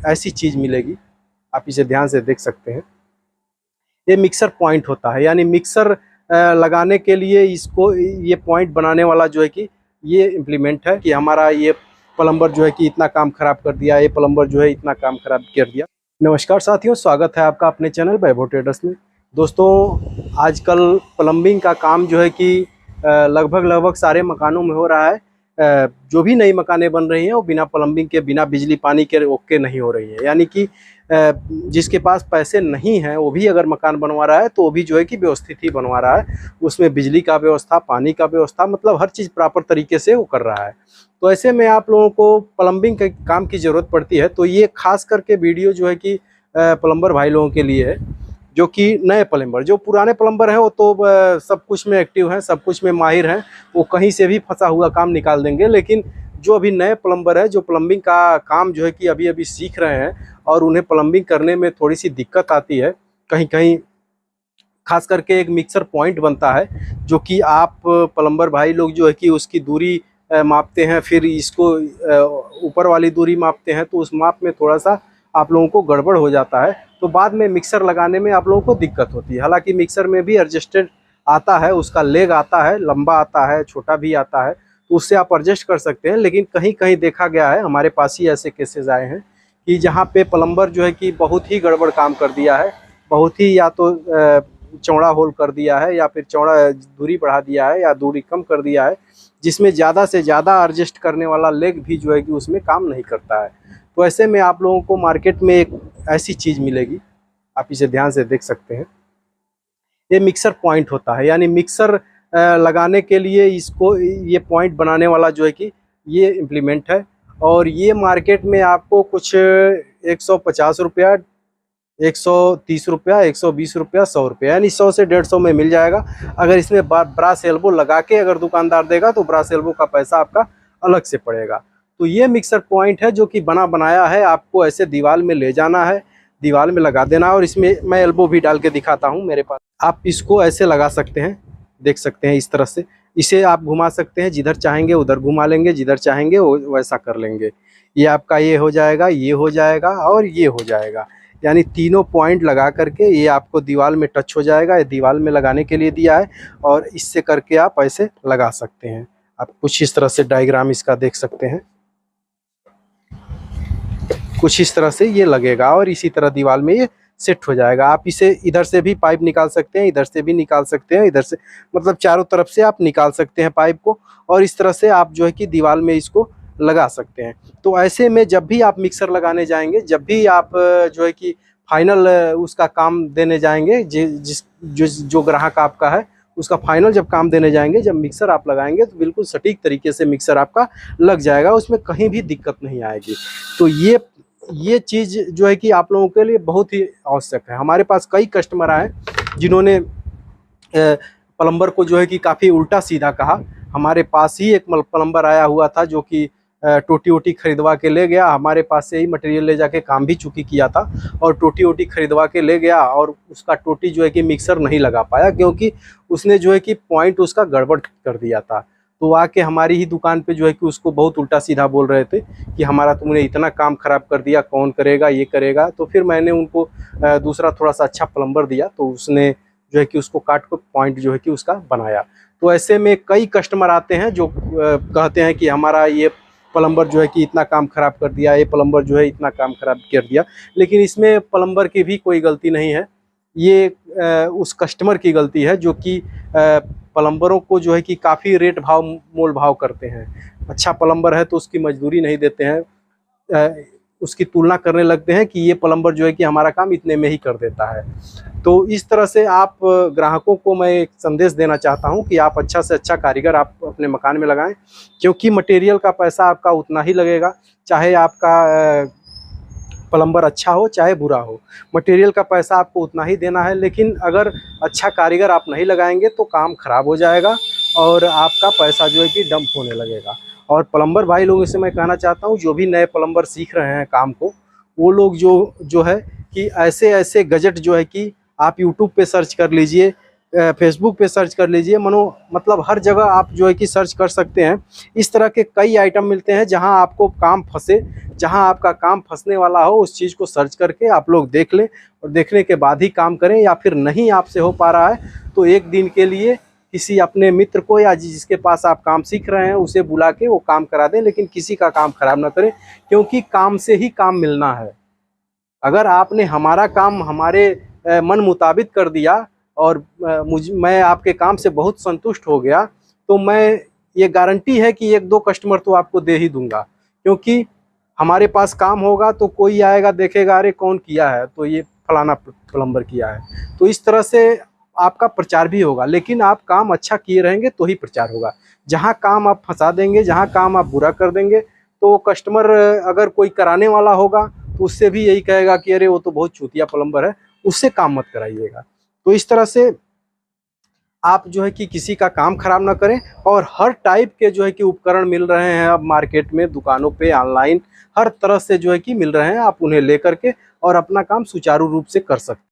ऐसी चीज़ मिलेगी, आप इसे ध्यान से देख सकते हैं। ये मिक्सर पॉइंट होता है, यानी मिक्सर लगाने के लिए इसको ये पॉइंट बनाने वाला जो है कि ये इम्प्लीमेंट है कि हमारा ये प्लम्बर जो है कि इतना काम ख़राब कर दिया, ये प्लम्बर जो है इतना काम ख़राब कर दिया। नमस्कार साथियों, स्वागत है आपका अपने चैनल वैभव ट्रेडर्स में। दोस्तों, आजकल प्लम्बिंग का काम जो है कि लगभग सारे मकानों में हो रहा है। जो भी नई मकानें बन रही हैं वो बिना प्लम्बिंग के, बिना बिजली पानी के ओके नहीं हो रही है। यानी कि जिसके पास पैसे नहीं हैं वो भी अगर मकान बनवा रहा है तो वो भी जो है कि व्यवस्थित ही बनवा रहा है। उसमें बिजली का व्यवस्था, पानी का व्यवस्था, मतलब हर चीज़ प्रॉपर तरीके से वो कर रहा है। तो ऐसे में आप लोगों को प्लम्बिंग के काम की ज़रूरत पड़ती है, तो ये खास करके वीडियो जो है कि प्लम्बर भाई लोगों के लिए है, जो कि नए प्लम्बर, जो पुराने प्लम्बर हैं वो तो सब कुछ में एक्टिव हैं, सब कुछ में माहिर हैं, वो कहीं से भी फंसा हुआ काम निकाल देंगे। लेकिन जो अभी नए प्लम्बर है, जो प्लम्बिंग का काम जो है कि अभी सीख रहे हैं और उन्हें प्लम्बिंग करने में थोड़ी सी दिक्कत आती है कहीं कहीं, खास करके एक मिक्सर पॉइंट बनता है जो कि आप प्लम्बर भाई लोग जो है कि उसकी दूरी मापते हैं, फिर इसको ऊपर वाली दूरी मापते हैं, तो उस माप में थोड़ा सा आप लोगों को गड़बड़ हो जाता है, तो बाद में मिक्सर लगाने में आप लोगों को दिक्कत होती है। हालांकि मिक्सर में भी एडजस्टेड आता है, उसका लेग आता है, लंबा आता है, छोटा भी आता है, तो उससे आप एडजस्ट कर सकते हैं। लेकिन कहीं कहीं देखा गया है, हमारे पास ही ऐसे केसेस आए हैं कि जहाँ पे प्लम्बर जो है कि बहुत ही गड़बड़ काम कर दिया है, बहुत ही या तो चौड़ा होल कर दिया है, या फिर चौड़ा दूरी बढ़ा दिया है, या दूरी कम कर दिया है, जिसमें ज़्यादा से ज़्यादा एडजस्ट करने वाला लेग भी जो है कि उसमें काम नहीं करता है। तो ऐसे में आप लोगों को मार्केट में एक ऐसी चीज़ मिलेगी, आप इसे ध्यान से देख सकते हैं। ये मिक्सर पॉइंट होता है, यानी मिक्सर लगाने के लिए इसको ये पॉइंट बनाने वाला जो है कि ये इम्प्लीमेंट है, और ये मार्केट में आपको कुछ 150 रुपया, 130 रुपया, 120 रुपया, 100 रुपया, यानी 100 से 150 में मिल जाएगा। अगर इसमें ब्रास एल्बो लगा के अगर दुकानदार देगा तो ब्रास एल्बो का पैसा आपका अलग से पड़ेगा। तो ये मिक्सर पॉइंट है जो कि बना बनाया है, आपको ऐसे दीवार में ले जाना है, दीवार में लगा देना, और इसमें मैं एल्बो भी डाल के दिखाता हूँ मेरे पास। आप इसको ऐसे लगा सकते हैं, देख सकते हैं इस तरह से। इसे आप घुमा सकते हैं, जिधर चाहेंगे उधर घुमा लेंगे, जिधर चाहेंगे वैसा कर लेंगे। ये आपका ये हो जाएगा, ये हो जाएगा और ये हो जाएगा, यानी तीनों पॉइंट लगा करके ये आपको दीवार में टच हो जाएगा। ये दीवार में लगाने के लिए दिया है, और इससे करके आप ऐसे लगा सकते हैं। आप कुछ इस तरह से डायग्राम इसका देख सकते हैं, कुछ इस तरह से ये लगेगा, और इसी तरह दीवार में ये सेट हो जाएगा। आप इसे इधर से भी पाइप निकाल सकते हैं, इधर से भी निकाल सकते हैं, इधर से, मतलब चारों तरफ से आप निकाल सकते हैं पाइप को, और इस तरह से आप जो है कि दीवार में इसको लगा सकते हैं। तो ऐसे में जब भी आप मिक्सर लगाने जाएंगे, जब भी आप जो है कि फाइनल उसका काम देने जाएंगे, जो ग्राहक आपका है उसका फाइनल जब काम देने जाएंगे, जब मिक्सर आप लगाएंगे तो बिल्कुल सटीक तरीके से मिक्सर आपका लग जाएगा, उसमें कहीं भी दिक्कत नहीं आएगी। तो ये चीज़ जो है कि आप लोगों के लिए बहुत ही आवश्यक है। हमारे पास कई कस्टमर आए जिन्होंने प्लम्बर को जो है कि काफ़ी उल्टा सीधा कहा। हमारे पास ही एक प्लम्बर आया हुआ था जो कि टोटी वोटी खरीदवा के ले गया, हमारे पास से ही मटेरियल ले जाके काम भी चूँकि किया था, और टोटी वोटी खरीदवा के ले गया, और उसका टोटी जो है कि मिक्सर नहीं लगा पाया, क्योंकि उसने जो है कि पॉइंट उसका गड़बड़ कर दिया था। तो आके हमारी ही दुकान पे जो है कि उसको बहुत उल्टा सीधा बोल रहे थे कि हमारा तुमने इतना काम ख़राब कर दिया, कौन करेगा, ये करेगा। तो फिर मैंने उनको दूसरा थोड़ा सा अच्छा प्लम्बर दिया, तो उसने जो है कि उसको काट कर पॉइंट जो है कि उसका बनाया। तो ऐसे में कई कस्टमर आते हैं जो कहते हैं कि हमारा ये प्लम्बर जो है कि इतना काम ख़राब कर दिया, ये प्लम्बर जो है इतना काम ख़राब कर दिया। लेकिन इसमें प्लम्बर की भी कोई गलती नहीं है, ये उस कस्टमर की गलती है जो कि प्लम्बरों को जो है कि काफ़ी रेट भाव मोल भाव करते हैं। अच्छा प्लम्बर है तो उसकी मजदूरी नहीं देते हैं, उसकी तुलना करने लगते हैं कि ये प्लम्बर जो है कि हमारा काम इतने में ही कर देता है। तो इस तरह से आप ग्राहकों को मैं एक संदेश देना चाहता हूं कि आप अच्छा से अच्छा कारीगर आप अपने मकान में लगाएं, क्योंकि मटेरियल का पैसा आपका उतना ही लगेगा, चाहे आपका प्लम्बर अच्छा हो चाहे बुरा हो, मटेरियल का पैसा आपको उतना ही देना है। लेकिन अगर अच्छा कारीगर आप नहीं लगाएंगे तो काम खराब हो जाएगा और आपका पैसा जो है कि डंप होने लगेगा। और प्लम्बर भाई लोगों से मैं कहना चाहता हूँ, जो भी नए प्लम्बर सीख रहे हैं काम को, वो लोग जो है कि ऐसे ऐसे गजट जो है कि आप यूट्यूब पे सर्च कर लीजिए, फेसबुक पे सर्च कर लीजिए, मतलब हर जगह आप जो है कि सर्च कर सकते हैं। इस तरह के कई आइटम मिलते हैं जहां आपको काम फंसे, जहां आपका काम फंसने वाला हो, उस चीज़ को सर्च करके आप लोग देख लें और देखने के बाद ही काम करें। या फिर नहीं आपसे हो पा रहा है तो एक दिन के लिए किसी अपने मित्र को या जिसके पास आप काम सीख रहे हैं उसे बुला के वो काम करा दें, लेकिन किसी का काम खराब ना करें, क्योंकि काम से ही काम मिलना है। अगर आपने हमारा काम हमारे मन मुताबिक कर दिया और मैं आपके काम से बहुत संतुष्ट हो गया, तो मैं ये गारंटी है कि 1-2 कस्टमर तो आपको दे ही दूंगा, क्योंकि हमारे पास काम होगा तो कोई आएगा देखेगा, अरे कौन किया है, तो ये फलाना प्लम्बर किया है। तो इस तरह से आपका प्रचार भी होगा, लेकिन आप काम अच्छा किए रहेंगे तो ही प्रचार होगा। जहाँ काम आप फंसा देंगे, जहाँ काम आप बुरा कर देंगे, तो कस्टमर अगर कोई कराने वाला होगा तो उससे भी यही कहेगा कि अरे वो तो बहुत चूतिया प्लम्बर है, उससे काम मत कराइएगा। तो इस तरह से आप जो है कि किसी का काम खराब ना करें। और हर टाइप के जो है कि उपकरण मिल रहे हैं अब मार्केट में, दुकानों पे, ऑनलाइन, हर तरह से जो है कि मिल रहे हैं। आप उन्हें लेकर के और अपना काम सुचारू रूप से कर सकते हैं।